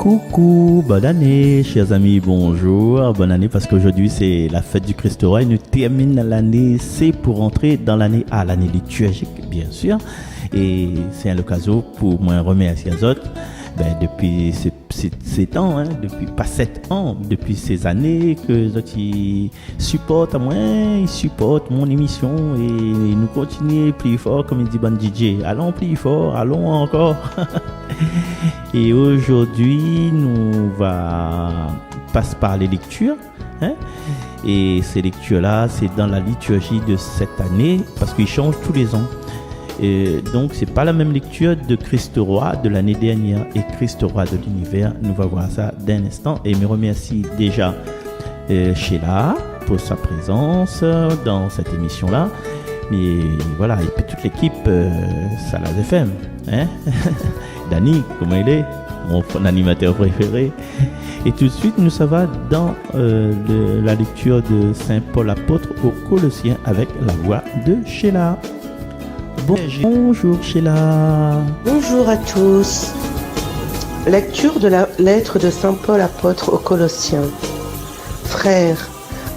Coucou, bonne année, chers amis, bonjour, bonne année parce qu'aujourd'hui c'est la fête du Christ roi et nous terminons l'année, c'est pour entrer dans l'année liturgique, bien sûr, et c'est l'occasion pour moi remercier les autres, depuis ces temps, depuis pas 7 ans, depuis ces années que les autres ils supportent moi, ils supportent mon émission et nous continuons plus fort comme il dit bon DJ, allons plus fort, allons encore. Et aujourd'hui, nous va passer par les lectures. Et ces lectures-là, c'est dans la liturgie de cette année, parce qu'ils changent tous les ans. Et donc, c'est pas la même lecture de Christ roi de l'année dernière et Christ roi de l'univers. Nous allons voir ça d'un instant. Et je remercie déjà Sheila pour sa présence dans cette émission-là. Mais voilà, et puis toute l'équipe Salaz FM. Dani, comment il est? Mon animateur préféré. Et tout de suite, nous ça va dans la lecture de Saint Paul apôtre aux Colossiens avec la voix de Sheila. Bonjour Sheila. Bonjour à tous. Lecture de la lettre de Saint Paul apôtre aux Colossiens. Frères,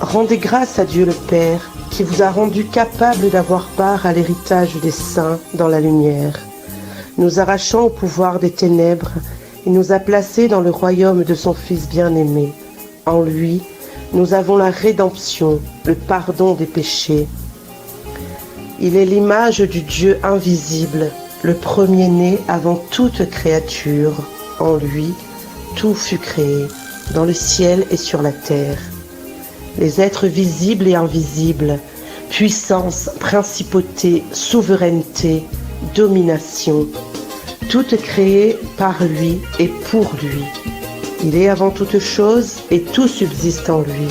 rendez grâce à Dieu le Père qui vous a rendu capable d'avoir part à l'héritage des saints dans la lumière, nous arrachant au pouvoir des ténèbres et nous a placés dans le royaume de son Fils bien-aimé. En lui, nous avons la rédemption, le pardon des péchés. Il est l'image du Dieu invisible, le premier-né avant toute créature. En lui, tout fut créé, dans le ciel et sur la terre. Les êtres visibles et invisibles, puissance, principauté, souveraineté, domination, tout est créé par lui et pour lui. Il est avant toute chose et tout subsiste en lui.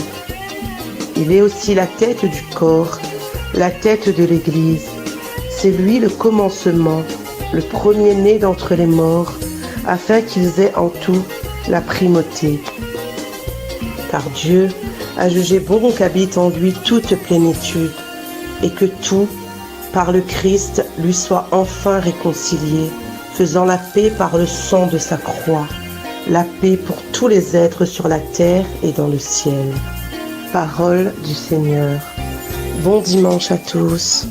Il est aussi la tête du corps, la tête de l'Église. C'est lui le commencement, le premier-né d'entre les morts, afin qu'ils aient en tout la primauté. Car Dieu a jugé bon qu'habite en lui toute plénitude, et que tout, par le Christ, lui soit enfin réconcilié, faisant la paix par le sang de sa croix, la paix pour tous les êtres sur la terre et dans le ciel. Parole du Seigneur. Bon dimanche à tous.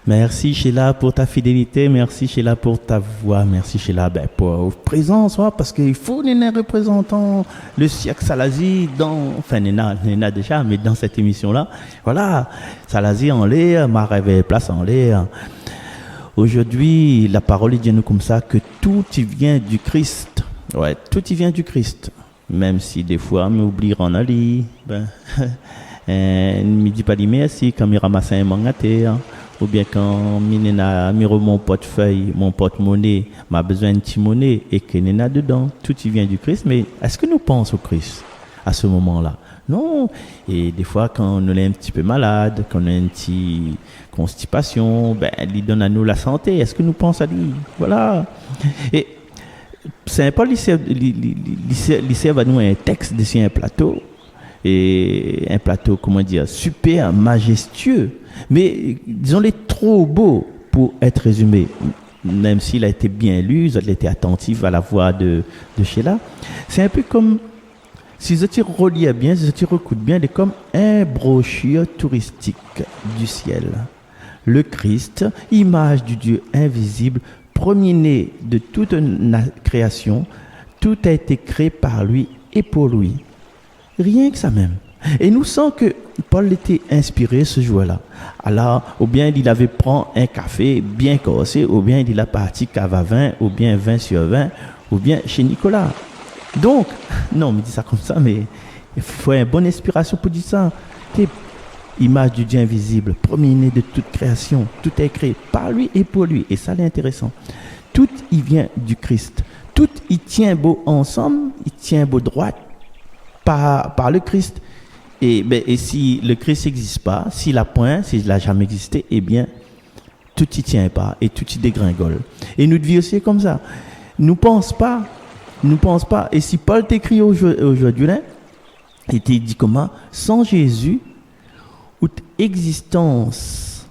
Merci Sheila pour ta fidélité, merci Sheila pour ta voix, merci Sheila pour ta présence, parce qu'il faut un représentant le siècle Salazi enfin Néna déjà, mais dans cette émission-là, voilà, Salazi en l'air, m'a rêvé place en l'air. Aujourd'hui, la parole dit nous comme ça que tout y vient du Christ, tout y vient du Christ, même si des fois, m'oublie en aller, me dit pas dit merci quand me ramasse un mangaté, ou bien quand mon portefeuille, mon porte-monnaie, m'a besoin de petit monnaie et que n'est dedans, tout y vient du Christ. Mais est-ce que nous pensons au Christ à ce moment-là? Non. Et des fois, quand on est un petit peu malade, quand on a une petite constipation, il donne à nous la santé. Est-ce que nous pensons à lui? Voilà. Et Saint Paul, il sert à nous un texte dessus un plateau. Et un plateau, super majestueux, mais disons-les trop beau pour être résumé, même s'il a été bien lu, il a été attentif à la voix de Sheila. C'est un peu comme, si vous reliez bien, si vous recoudez bien, c'est comme un brochure touristique du ciel. Le Christ, image du Dieu invisible, premier-né de toute la création, tout a été créé par lui et pour lui. Rien que ça même. Et nous sentons que Paul était inspiré ce jour-là. Alors, ou bien il avait pris un café bien corsé, ou bien il a parti cave à vin, ou bien 20 sur 20, ou bien chez Nicolas. Donc, non, on me dit ça comme ça, mais il faut une bonne inspiration pour dire ça. Image du Dieu invisible, premier-né de toute création, tout est créé par lui et pour lui. Et ça, c'est intéressant. Tout y vient du Christ. Tout y tient beau ensemble, il tient beau droit. Par le Christ. Et si le Christ n'existe pas, s'il n'a jamais existé, tout y tient pas et tout y dégringole. Et notre vie aussi est comme ça. Nous pense pas. Et si Paul t'écrit aujourd'hui, il te dit comment, sans Jésus, existence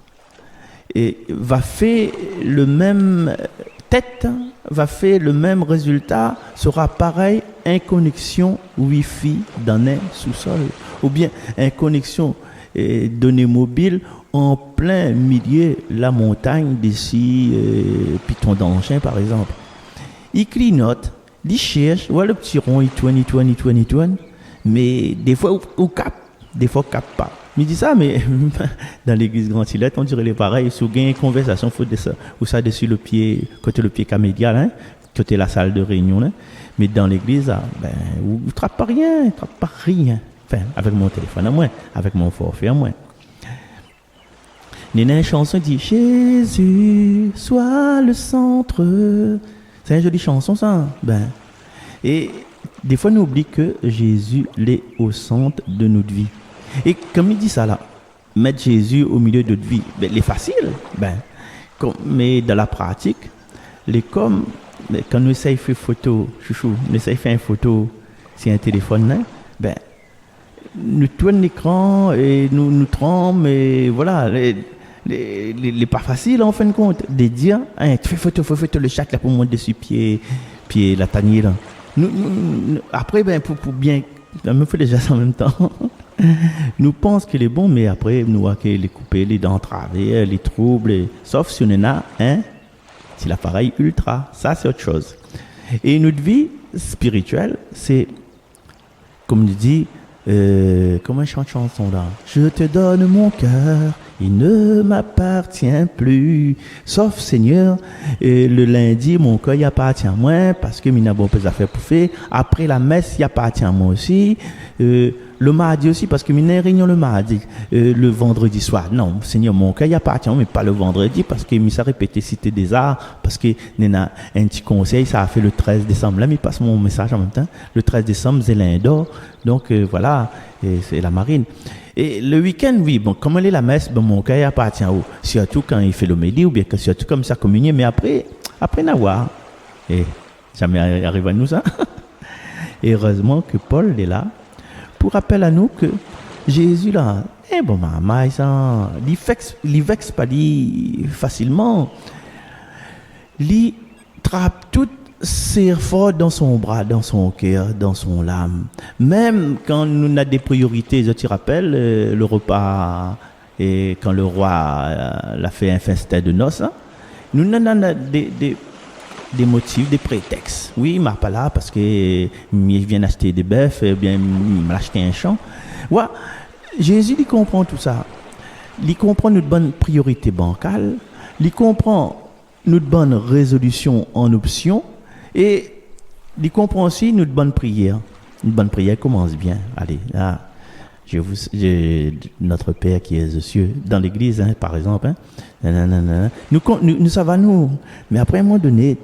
va faire le même tête, va faire le même résultat, sera pareil une connexion Wi-Fi dans un sous-sol, ou bien une connexion données mobiles en plein milieu de la montagne d'ici Piton d'Anchin par exemple. Il clignote, il cherche, ouais, le petit rond, il tourne, mais des fois il capte, des fois il capte pas. Il dit ça, mais dans l'église Grand Hilette, on dirait les pareils, si vous avez une conversation, faut de ça, ou ça dessus le pied, côté le pied camédial, hein, côté la salle de réunion, hein. Mais dans l'église, vous ne trappez pas rien, Enfin, avec mon téléphone à moi, avec mon forfait à moi. Il y a une chanson qui dit Jésus, sois le centre. C'est une jolie chanson, ça. Et des fois, on oublie que Jésus est au centre de notre vie. Et comme il dit ça là, mettre Jésus au milieu de notre vie, il est facile. Mais dans la pratique, quand nous essayons de faire photo, nous essayons de faire une photo sur un téléphone, nous tournons l'écran et nous tremblons et voilà. Les pas facile en fin de compte de dire tu fais photo le chat là pour monter dessus pied la tanière là. Après pour bien me fait déjà ça en même temps. Nous pensons qu'il est bon mais après nous voit qu'il est coupé les dents travées, les troubles sauf si on en a c'est l'appareil ultra, ça c'est autre chose. Et notre vie spirituelle c'est comme on dit comment je chante chanson là? Je te donne mon cœur, il ne m'appartient plus, sauf Seigneur, le lundi, mon cœur, il appartient à moi, parce que il a bon peu d'affaires pour faire. Après la messe, il appartient à moi aussi. Le mardi aussi, parce que il y a une réunion le mardi. Le vendredi soir, non, Seigneur, mon cœur, il appartient à moi, mais pas le vendredi, parce que il s'est répété Cité des Arts, parce que il y a un petit conseil, ça a fait le 13 décembre. Là, il passe mon message en même temps. Le 13 décembre, c'est l'Indor. Donc, voilà, et c'est la marine. Et le week-end, oui, bon, comme elle est la messe, mon cœur appartient à eux. Surtout quand il fait l'homélie, ou bien que surtout comme ça communier, mais après n'avoir. Et jamais arrive à nous ça. Et heureusement que Paul est là pour rappeler à nous que Jésus là, maman, ça, il vexe pas facilement. Il trappe tout c'est fort dans son bras, dans son cœur, dans son âme. Même quand nous avons des priorités, je te rappelle, le repas, et quand le roi l'a fait un festin de noces, nous avons des motifs, des prétextes. Oui, il m'a pas là parce qu'il vient acheter des bœufs, bien, il m'a acheté un champ. Ouais, Jésus, il comprend tout ça. Il comprend notre bonne priorité bancale, il comprend notre bonne résolution en option, et il comprend aussi notre bonne prière. Une bonne prière commence bien. Allez, là, notre Père qui est aux cieux, dans l'église, par exemple, nous ça va nous. Mais après un moment donné,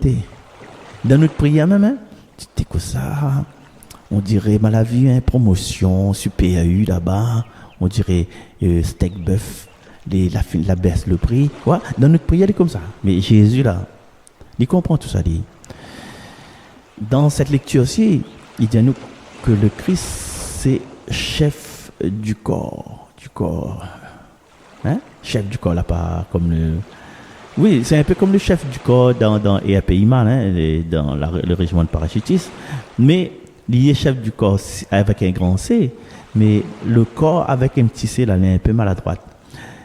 dans notre prière même, t'es quoi ça? On dirait, la vie, promotion, super U là-bas, on dirait steak bœuf, la baisse le prix. Ouais, dans notre prière, il est comme ça. Mais Jésus, là, il comprend tout ça. Dans cette lecture aussi, il dit à nous que le Christ, c'est chef du corps. Chef du corps, là, pas comme le... Oui, c'est un peu comme le chef du corps dans EAPIMA, dans le régiment de parachutistes. Mais il est chef du corps avec un grand C, mais le corps avec un petit C, là, il est un peu maladroite.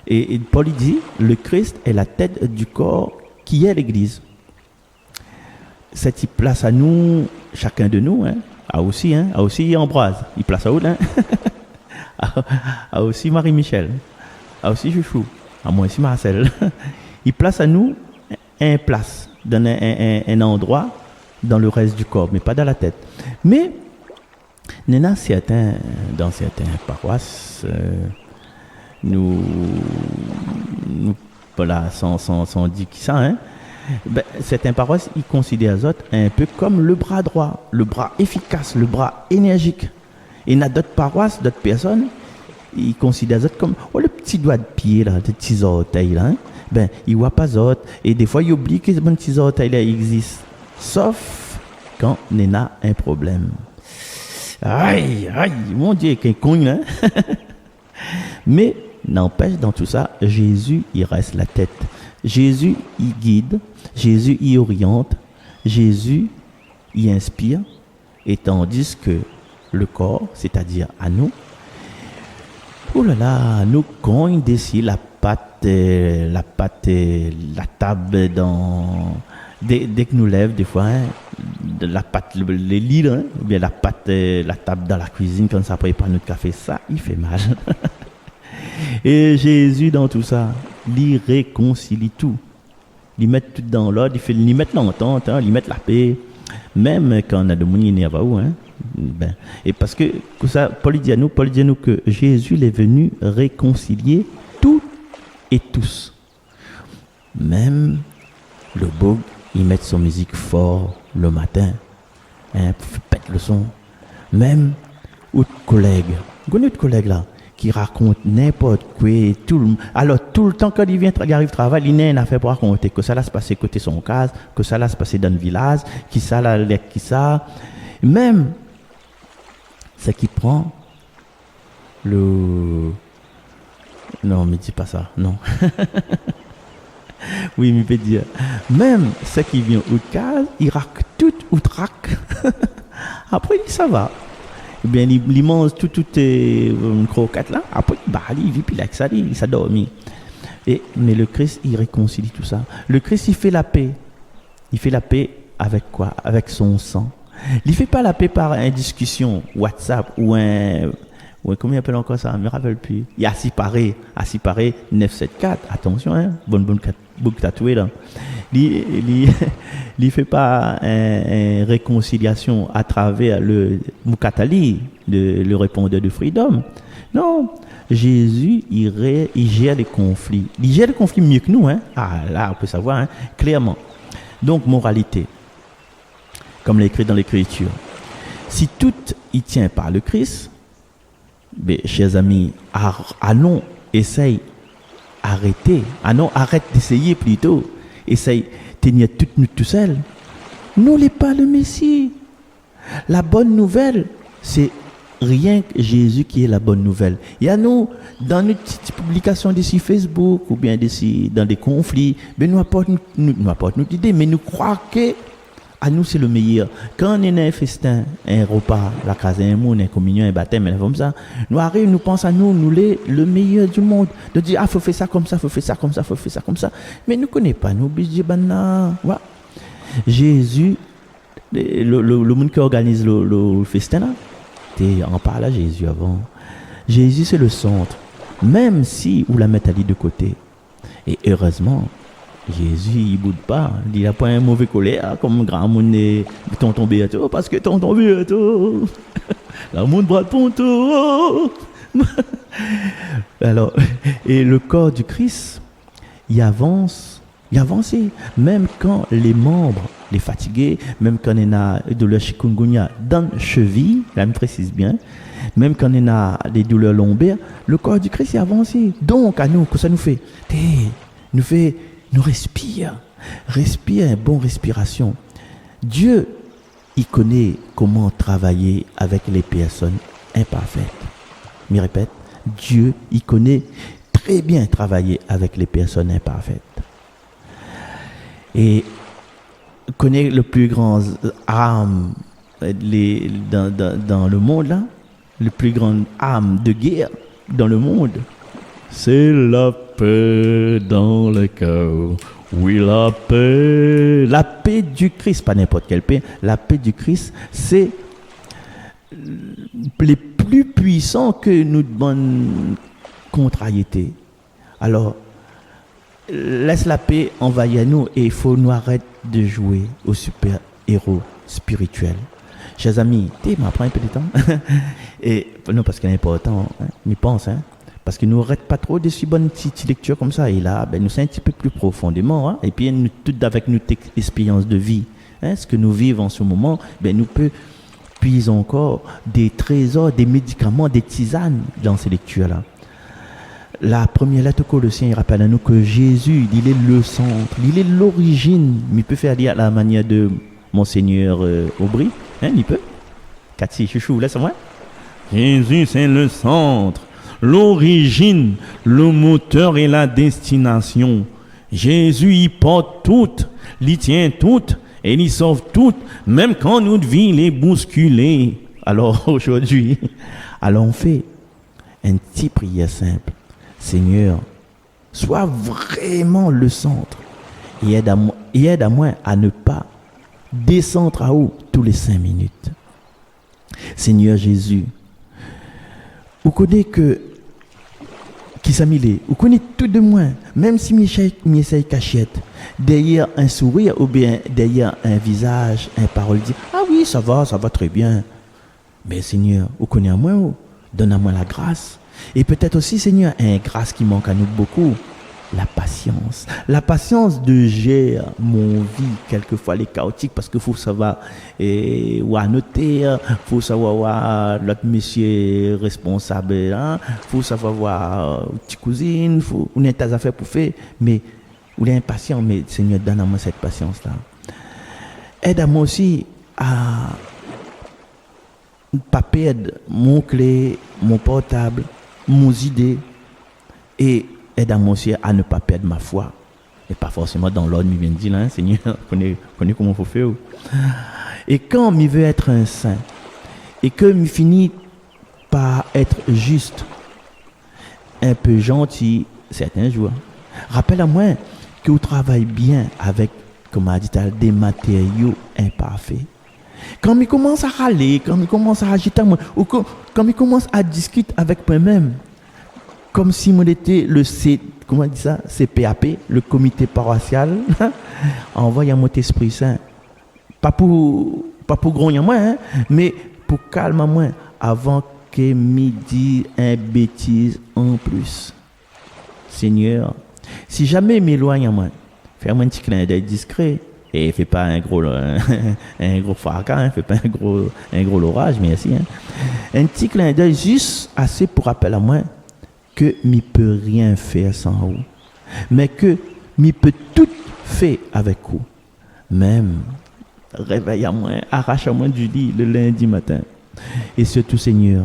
Et Paul dit, le Christ est la tête du corps qui est l'Église. Cette place à nous, chacun de nous, a aussi Ambroise, il place à où, a aussi Marie-Michel, a aussi Chouchou, a moi aussi Marcel. Il place à nous un place, dans un endroit dans le reste du corps, mais pas dans la tête. Mais dans certaines paroisses, nous voilà, sans dire qui ça, certains paroisses, ils considèrent les autres un peu comme le bras droit, le bras efficace, le bras énergique. Et il y a d'autres paroisses, d'autres personnes, ils considèrent les autres comme le petit doigt de pied, là, des petits orteils, là. Ils ne voient pas les autres. Et des fois, ils oublient que ces petits orteils-là existent. Sauf quand il y a un problème. Aïe, mon Dieu, qu'un con, là. Mais n'empêche, dans tout ça, Jésus, il reste la tête. Jésus, il guide. Jésus, il oriente. Jésus, il inspire. Et tandis que le corps, c'est-à-dire à nous, oh là là, nous cogne d'ici la table dans... Dès que nous lève, des fois, hein, la pâte, les lits, hein, ou bien la table dans la cuisine, quand ça prépare notre café, ça, il fait mal. Et Jésus, dans tout ça, il réconcilie tout. Il met tout dans l'ordre, il met l'entente, hein, il met la paix. Même quand on a de monde énervé, hein. Et parce que ça, Paul dit à nous que Jésus est venu réconcilier tout et tous. Même le beau, il met son musique fort le matin, hein, pète le son. Même autre collègue, notre collègue là, qui raconte n'importe quoi, alors tout le temps quand il arrive travail, il n'a rien à faire pour raconter que ça là se passer côté son case, que ça là se passer dans le village, qui ça là, qui ça, même c'est qui prend le, non mais dis pas ça, non. Oui, mais peut dire, même ce qui vient au case, il raque tout ou traque. Après ça va. Eh bien, il mange tout une croquette là. Après, il vit, puis il s'adorme. Mais le Christ, il réconcilie tout ça. Le Christ, il fait la paix. Il fait la paix avec quoi? Avec son sang. Il ne fait pas la paix par une discussion WhatsApp ou un... comment il appelle encore ça? Je ne me rappelle plus. Il y a Asiparé 974. Attention, hein. Bonne tatouée là. Il ne fait pas une réconciliation à travers le Moukatali, le répondeur de Freedom. Non, Jésus, il gère les conflits. Il gère les conflits mieux que nous. Hein. Ah là, on peut savoir, hein, clairement. Donc, moralité, comme l'écrit dans l'Écriture. Si tout y tient par le Christ, mais, chers amis, allons, essaye, arrête d'essayer plutôt. Essaye, tenir tout seul. Nous n'est pas le Messie. La bonne nouvelle, c'est rien que Jésus qui est la bonne nouvelle. Il y a nous, dans nos petites publications d'ici Facebook, ou bien d'ici, dans des conflits, mais nous apporte notre idée, mais nous croyons que à nous c'est le meilleur. Quand on est dans un festin, un repas, la case, un monde, un communion, un baptême, comme ça, nous arrivons, nous pensons à nous le meilleur du monde. De dire, faut faire ça comme ça, faut faire ça comme ça, faut faire ça comme ça. Mais nous ne connaissons pas, nous disons, ouais. Jésus, le monde qui organise le festin là, on parle à Jésus avant. Jésus c'est le centre. Même si vous la mettez de côté. Et heureusement, Jésus, il ne boude pas. Il n'a pas un mauvais colère comme grand monde et tonton Béato, parce que tonton Béato, la monde bras de ponto. Alors, et le corps du Christ, il avance. Même quand les membres, les fatigués, même quand on a des douleurs chikungunya dans la cheville, là, je précise bien, même quand on a des douleurs lombaires, le corps du Christ est avancé. Donc, à nous, que ça nous fait? Nous respire une bonne respiration. Dieu, il connaît comment travailler avec les personnes imparfaites. Je répète, Dieu, il connaît très bien travailler avec les personnes imparfaites. Et il connaît le plus grand arme dans le monde, là, le plus grand arme de guerre dans le monde, c'est la paix dans le cœur. Oui, la paix du Christ, pas n'importe quelle paix. La paix du Christ, c'est les plus puissants que nous bonnes contrariétés. Alors, laisse la paix envahir nous et il faut nous arrêter de jouer au super-héros spirituel. Chers amis, tu m'apprends un peu de temps. Et non, parce qu'il est important, hein, m'y pense, hein. Parce que nous n'arrêtons pas trop de si bonnes petites lectures comme ça. Et là, nous sommes un petit peu plus profondément. Hein, et puis, nous, tout avec notre expérience de vie, hein, ce que nous vivons en ce moment, nous pouvons puiser encore des trésors, des médicaments, des tisanes dans ces lectures-là. La première lettre aux Colossiens, il rappelle à nous que Jésus, il est le centre, il est l'origine. Il peut faire dire à la manière de Monseigneur Aubry. Hein, il peut. Cathy, chouchou, laisse-moi. Jésus, c'est le centre. l'origine, le moteur et la destination. Jésus y porte toutes, il tient toutes et il sauve toutes, même quand notre vie les bousculée. Alors aujourd'hui, on fait une petite prière simple. Seigneur, sois vraiment le centre et aide à moi à ne pas descendre à haut tous les 5 minutes. Seigneur Jésus, vous connaissez que qui s'amilé, vous connaissez tout de moi, même si m'essaye cachette, derrière un sourire ou bien derrière un visage, un parole dit ah oui, ça va très bien. Mais Seigneur, vous connaissez à moi, donne à moi la grâce. Et peut-être aussi, Seigneur, une grâce qui manque à nous beaucoup, la patience. La patience de gérer mon vie, quelquefois les chaotiques, parce qu'il faut savoir ou annoter, faut savoir l'autre monsieur responsable, faut savoir voir petite cousine, on a des affaires pour faire, mais on est impatient, mais Seigneur, donne-moi cette patience-là. Aide-moi aussi à ne pas perdre mon clé, mon portable, mon idée, et aide-moi aussi à ne pas perdre ma foi. Et pas forcément dans l'ordre, il vient de dire, hein, Seigneur, connais comment il faut faire. Et quand il veut être un saint, et que il finit par être juste, un peu gentil certains jours, rappelle à moi que vous travaillez bien avec, comme a dit, des matériaux imparfaits. Quand il commence à râler, quand il commence à agiter moi, ou quand il commence à discuter avec moi-même, comme si moi était le CPAP, le comité paroissial, envoie mon Esprit Saint. Pas pour grogner moi, hein, mais pour calmer moi avant que midi un bêtise en plus. Seigneur, si jamais m'éloigne moi, fais-moi un petit clin d'œil discret. Et fais pas un gros fracas, hein, fais pas un gros orage, merci. Hein. Un petit clin d'œil juste assez pour rappeler à moi que m'y peut rien faire sans vous, mais que m'y peut tout faire avec vous. Même réveille à moi, arrache à moi du lit le lundi matin. Et surtout, Seigneur,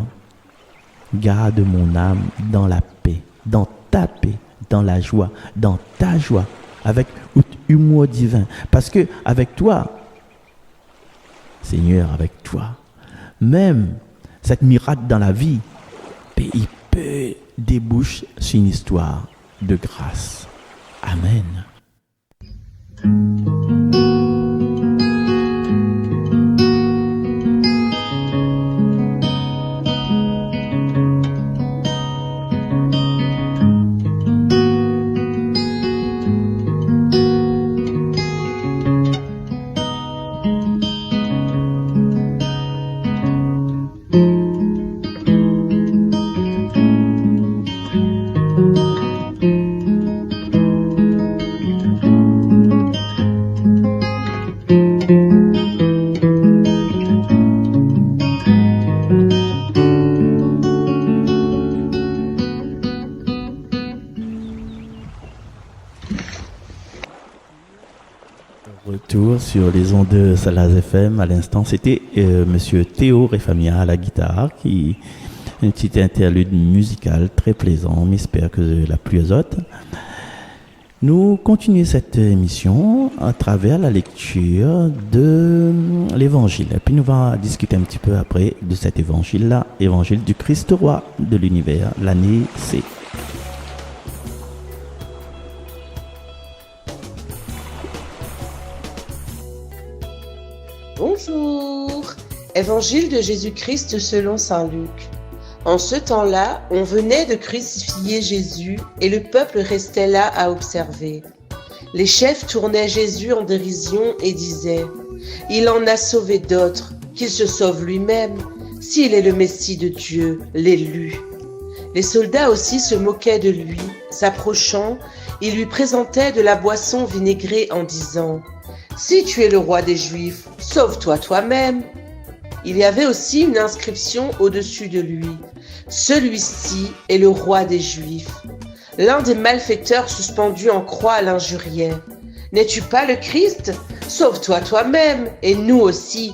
garde mon âme dans la paix, dans ta paix, dans la joie, dans ta joie, avec humour divin. Parce que avec toi, Seigneur, avec toi, même cette miracle dans la vie, il peut déboucher sur une histoire de grâce. Amen. Retour sur les ondes de Salaz FM. À l'instant, c'était Monsieur Théo Réfamia à la guitare, qui une petite interlude musicale très plaisant. J'espère que la pluie aux autres. Nous continuons cette émission à travers la lecture de l'Évangile. Et puis nous allons discuter un petit peu après de cet Évangile-là, Évangile du Christ roi de l'univers, l'année C. Bonjour. Évangile de Jésus-Christ selon saint Luc. En ce temps-là, on venait de crucifier Jésus et le peuple restait là à observer. Les chefs tournaient Jésus en dérision et disaient « Il en a sauvé d'autres, qu'il se sauve lui-même, s'il est le Messie de Dieu, l'élu. » Les soldats aussi se moquaient de lui. S'approchant, ils lui présentaient de la boisson vinaigrée en disant « Si tu es le roi des Juifs, sauve-toi toi-même. » Il y avait aussi une inscription au-dessus de lui. « Celui-ci est le roi des Juifs. » L'un des malfaiteurs suspendus en croix l'injuriait. « N'es-tu pas le Christ ? Sauve-toi toi-même, et nous aussi. »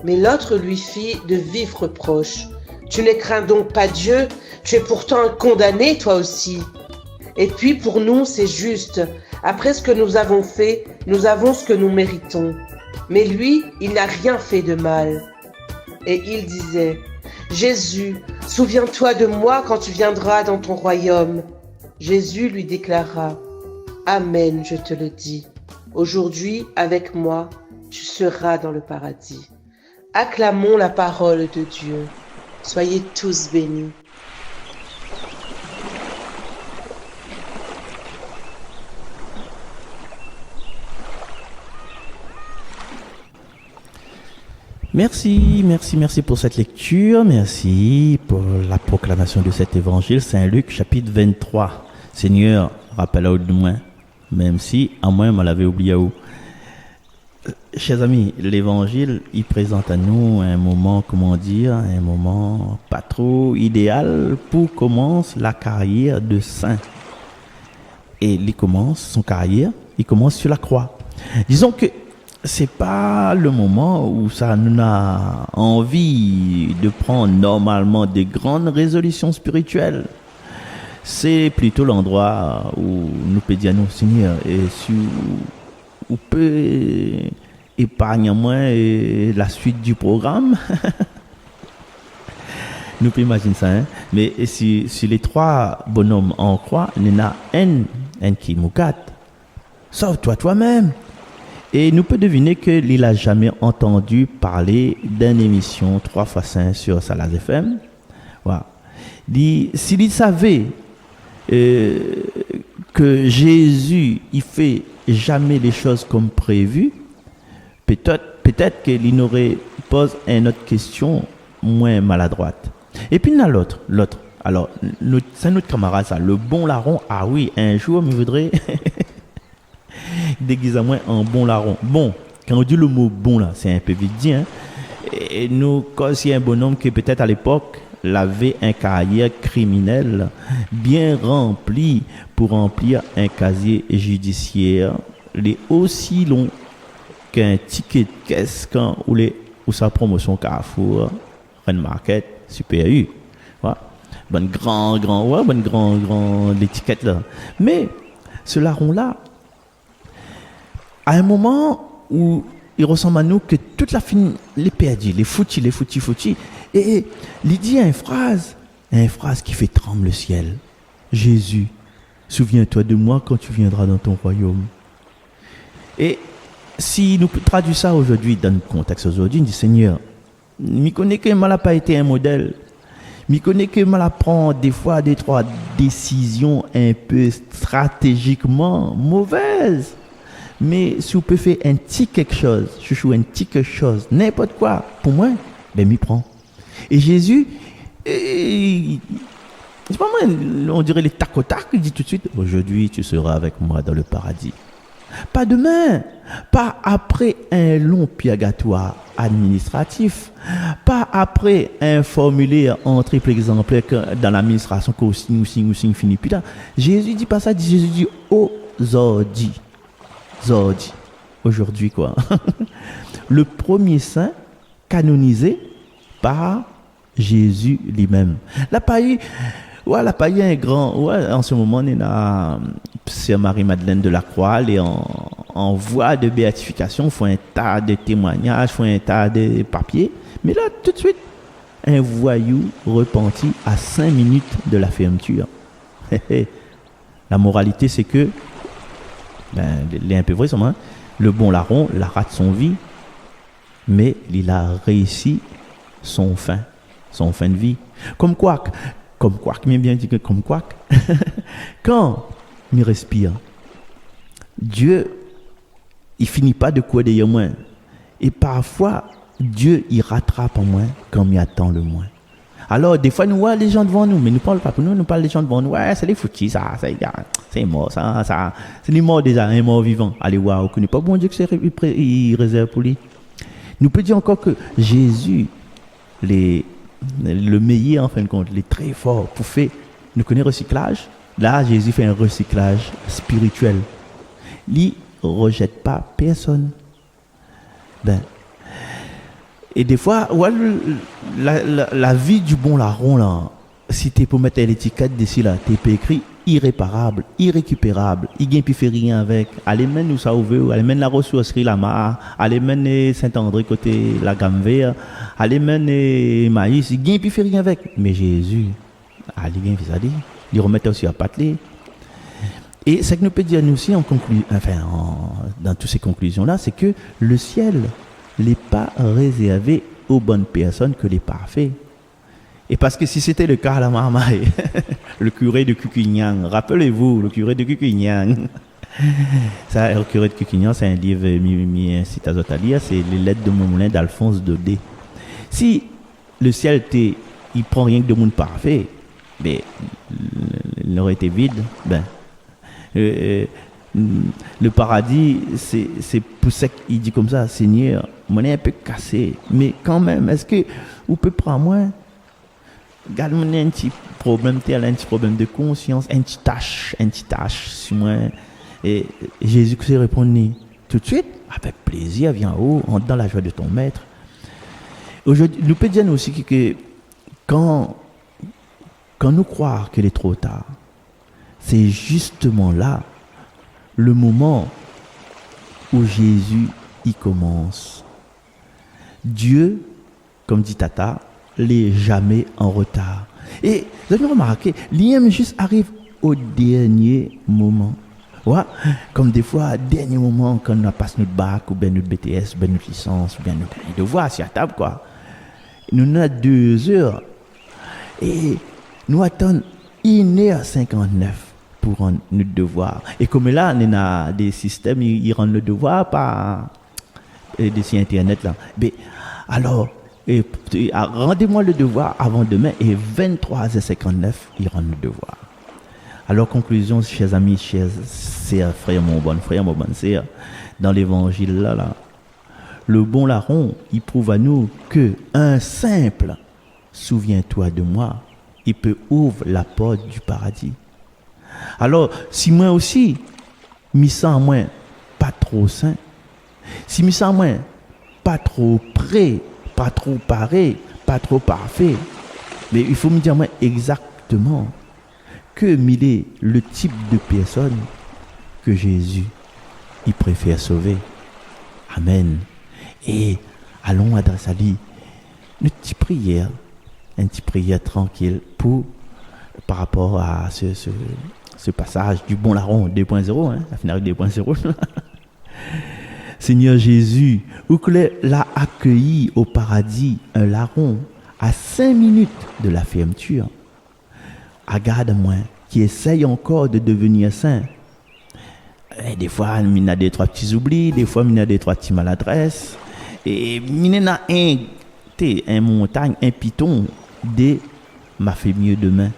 Mais l'autre lui fit de vifs reproches. « Tu ne crains donc pas Dieu, tu es pourtant un condamné toi aussi. Et puis pour nous, c'est juste. Après ce que nous avons fait, nous avons ce que nous méritons. Mais lui, il n'a rien fait de mal. Et il disait, Jésus, souviens-toi de moi quand tu viendras dans ton royaume. Jésus lui déclara, Amen, je te le dis. Aujourd'hui, avec moi, tu seras dans le paradis. Acclamons la parole de Dieu. Soyez tous bénis. Merci pour cette lecture. Merci pour la proclamation de cet évangile. Saint Luc, chapitre 23. Seigneur, rappelle-le de moi, même si, à moi, je l'avais oublié où. Chers amis, l'évangile, il présente à nous un moment, un moment pas trop idéal pour commencer la carrière de saint. Et il commence sur la croix. Disons que c'est pas le moment où ça nous a envie de prendre normalement des grandes résolutions spirituelles. C'est plutôt l'endroit où nous pouvons dire, Seigneur, et si vous pouvez épargner moi la suite du programme. Nous pouvons imaginer ça, hein? Mais si les trois bonhommes en croix, il y en a un qui moukat. Sauve-toi toi-même. Et nous pouvons deviner qu'il n'a jamais entendu parler d'une émission 3x5 sur Salaz FM. Voilà. S'il savait que Jésus il fait jamais les choses comme prévu, peut-être qu'il n'aurait posé une autre question moins maladroite. Et puis il y a l'autre. Alors, c'est notre camarade ça, le bon larron. Ah oui, un jour, il voudrait déguiser moi en bon larron. Bon, quand on dit le mot bon là, c'est un peu vite dit. Hein? Et nous, quand c'est un bonhomme qui peut-être à l'époque avait un carrière criminel bien rempli pour remplir un casier judiciaire, les aussi long qu'un ticket de caisse quand ou sa promotion Carrefour, Ren Market, Super U. Voilà. Bonne grand l'étiquette là. Mais ce larron là, à un moment où il ressemble à nous que toute la fin les perdus, les foutis. Et il dit une phrase qui fait trembler le ciel. Jésus, souviens-toi de moi quand tu viendras dans ton royaume. Et si nous traduisons ça aujourd'hui, dans le contexte aujourd'hui, on dit Seigneur, je connais que mal n'a pas été un modèle. Je connais que mal prend des fois des trois décisions un peu stratégiquement mauvaises. Mais si vous pouvez faire un petit quelque chose, n'importe quoi, pour moi, ben m'y prend. Et Jésus, c'est pas moi, on dirait les tac au tac, il dit tout de suite, aujourd'hui tu seras avec moi dans le paradis. Pas demain, pas après un long purgatoire administratif, pas après un formulaire en triple exemplaire dans l'administration qu'on signe fini. Puis là, Jésus dit pas ça, Jésus dit aujourd'hui, aujourd'hui quoi. Le premier saint canonisé par Jésus lui-même. Là pas eu un grand, en ce moment on a Sœur Marie-Madeleine de la Croix, elle est en voie de béatification, font un tas de témoignages, font un tas de papiers, mais là tout de suite un voyou repenti à 5 minutes de la fermeture. La moralité c'est que il est un peu vrai, le bon larron, la rate son vie, mais il a réussi son fin de vie. Comme quoi, bien dit que comme quoi, quand il respire, Dieu, il finit pas de quoi derrière moi. Et parfois, Dieu, il rattrape en moi quand il attend le moins. Alors, des fois, nous voyons les gens devant nous, mais nous ne parlons pas pour nous, nous parlons des gens devant nous. Ouais, c'est les foutus, ça, c'est mort, ça, c'est les morts déjà, un mort vivant. Allez voir, on ne connaît pas bon Dieu que il réserve pour lui. Nous peut dire encore que Jésus, le meilleur en fin de compte, il est très fort pour faire, nous connaissons recyclage. Là, Jésus fait un recyclage spirituel. Il ne rejette pas personne. Et des fois, la vie du bon larron, là, si tu es pour mettre l'étiquette d'ici, là, tu peux écrit irréparable, irrécupérable, il n'y a plus fait rien avec. Allez, mène nous ça ouvert, allez, mène la ressourcerie, la Mara, allez, mène Saint-André côté la gamme verte, allez, mène maïs, il n'y a plus fait rien avec. Mais Jésus, allez, bien, ça dit, il remet aussi à pâteler. Et ce que nous peut dire nous aussi dans toutes ces conclusions-là, c'est que le ciel n'est pas réservé aux bonnes personnes que les parfaits. Et parce que si c'était le cas, la marmaille, le curé de Cucugnan, rappelez-vous, le curé de Cucugnan, ça, le curé de Cucugnan, c'est un livre mis incite à autres à lire, c'est les lettres de Moulin d'Alphonse Daudet. Si le ciel il prend rien que de monde parfait, mais il aurait été vide, le paradis, c'est pour ça qu'il dit comme ça, Seigneur, mon est un peu cassé, mais quand même, est-ce que vous pouvez prendre moins? Regarde, mon un petit problème, un petit problème de conscience, un petit tâche sur moi. Et Jésus s'est répondu tout de suite, avec plaisir, viens haut, entre dans la joie de ton maître. Aujourd'hui, nous pouvons dire aussi que quand nous croyons qu'il est trop tard, c'est justement là le moment où Jésus y commence. Dieu, comme dit Tata, n'est jamais en retard. Et vous avez remarqué, l'IM juste arrive au dernier moment. Ouais, comme des fois, dernier moment, quand on passe notre bac, ou bien notre BTS, ou bien notre licence, ou bien notre devoir, c'est à table, quoi. Nous avons 2 heures. Et nous attendons 1h59 pour rendre notre devoir. Et comme là, on a des systèmes, ils rendent le devoir par des sites internet là. Mais alors, rendez-moi le devoir avant demain et 23h59, ils rendent le devoir. Alors, conclusion, chers amis, chers frères, mon bonne sœur, dans l'évangile là, le bon larron, il prouve à nous que un simple souviens-toi de moi, il peut ouvrir la porte du paradis. Alors, si moi aussi, me sens moi pas trop saint, si me sens moi pas trop prêt, pas trop paré, pas trop parfait, mais il faut me dire moi exactement que il est le type de personne que Jésus il préfère sauver. Amen. Et allons adresser à lui une petite prière tranquille par rapport à ce passage du bon larron 2.0, la finale 2.0. Seigneur Jésus, où que l'a accueilli au paradis un larron à 5 minutes de la fermeture. Regarde-moi, qui essaye encore de devenir saint. Et des fois, il y a 2-3 petits oublis, des fois, il y a 2-3 petites maladresses. Et il y a un montagne, un piton de m'a fait mieux demain.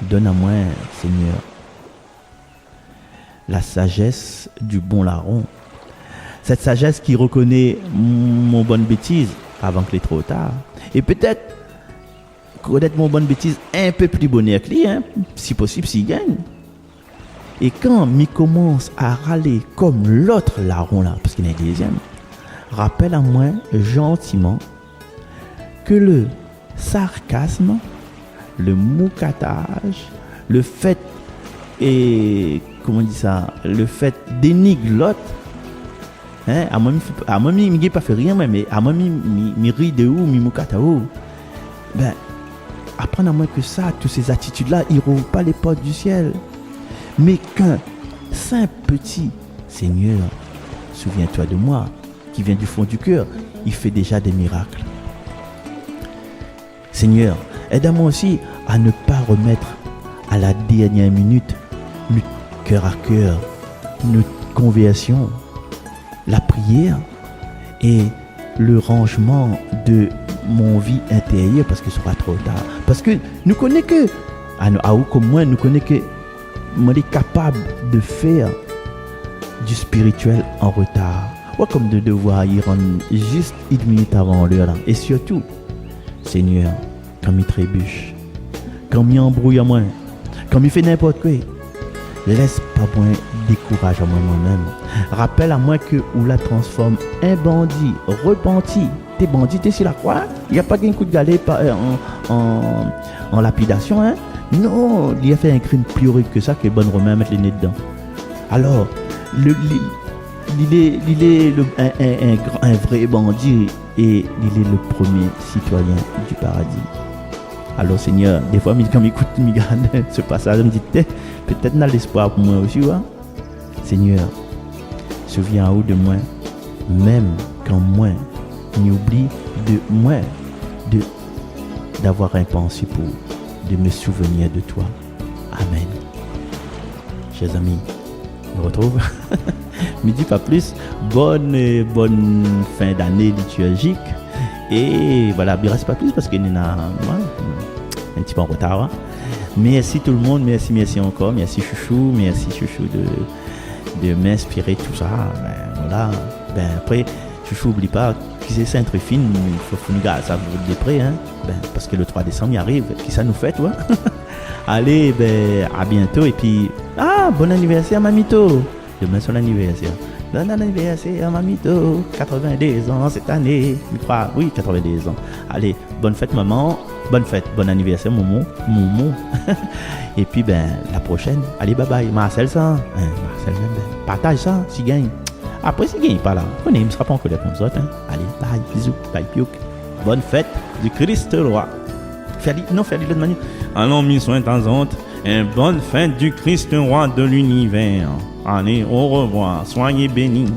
Donne à moi, Seigneur, la sagesse du bon larron. Cette sagesse qui reconnaît mon bonne bêtise avant qu'il soit trop tard. Et peut-être connaître mon bonne bêtise un peu plus bonheur que lui, si possible, s'il gagne. Et quand il commence à râler comme l'autre larron là, parce qu'il est deuxième, rappelle à moi gentiment que le sarcasme, le moucatage, le fait le fait dénigrer l'autre, à moi il ne pas fait rien mais à moi il rit de où, il moucata où. Ben apprendre à moi que ça, toutes ces attitudes là, ils rouvrent pas les portes du ciel. Mais qu'un simple petit Seigneur, souviens-toi de moi, qui vient du fond du cœur, il fait déjà des miracles. Seigneur, aide-moi aussi à ne pas remettre à la dernière minute notre cœur à cœur, notre conversion, la prière et le rangement de mon vie intérieure parce que ce sera trop tard. Parce que nous connaissons que, comme moi, nous connaissons que moi est capable de faire du spirituel en retard. Ou comme de devoir y rendre juste 1 minute avant l'heure. Et surtout, Seigneur, quand il trébuche, quand il embrouille à moi, quand il fait n'importe quoi, laisse pas moi décourage à moi-même. Rappelle à moi que ou la transforme un bandit repenti. T'es bandit, t'es sur la croix. Il n'y a pas qu'un coup de galet en lapidation, hein. Non, il a fait un crime plus horrible que ça que les bonnes Romains mettent les nez dedans. Alors, il est un vrai bandit et il est le premier citoyen du paradis. Alors Seigneur, des fois, quand j'écoute ce passage, je me dis, peut-être n'a l'espoir pour moi aussi. Hein? Seigneur, souviens en haut de moi, même quand moi, n'oublie de moi, d'avoir un pensée pour, de me souvenir de toi. Amen. Chers amis, on se retrouve. Ne dis pas plus. Bonne fin d'année liturgique. Et voilà, il ne reste pas plus parce qu'il y en a un petit peu en retard. Hein. Merci tout le monde, merci encore, merci Chouchou de m'inspirer tout ça. Voilà. Après, Chouchou, n'oublie pas, qui c'est Sainte-Rufine, il faut nous garder ça de près, hein. Parce que le 3 décembre il arrive, qui ça nous fait, toi? Allez, à bientôt et puis, bon anniversaire Mamito. Demain c'est l'anniversaire. Bon anniversaire Mamito, 82 ans cette année, je crois, oui, 82 ans. Allez, bonne fête maman, bonne fête, bon anniversaire Momo. Et puis la prochaine, allez bye bye, Marcel ça, Marcel partage ça, si gagne. Après si gagne pas là, on ne sera pas encore là comme ça. Hein. Allez, bye, bisous, bye piouk. Bonne fête du Christ roi. Fais-le de l'autre manière. Allons, mis soin de temps en temps. Et bonne fête du Christ roi de l'univers. Allez, au revoir. Soyez bénis.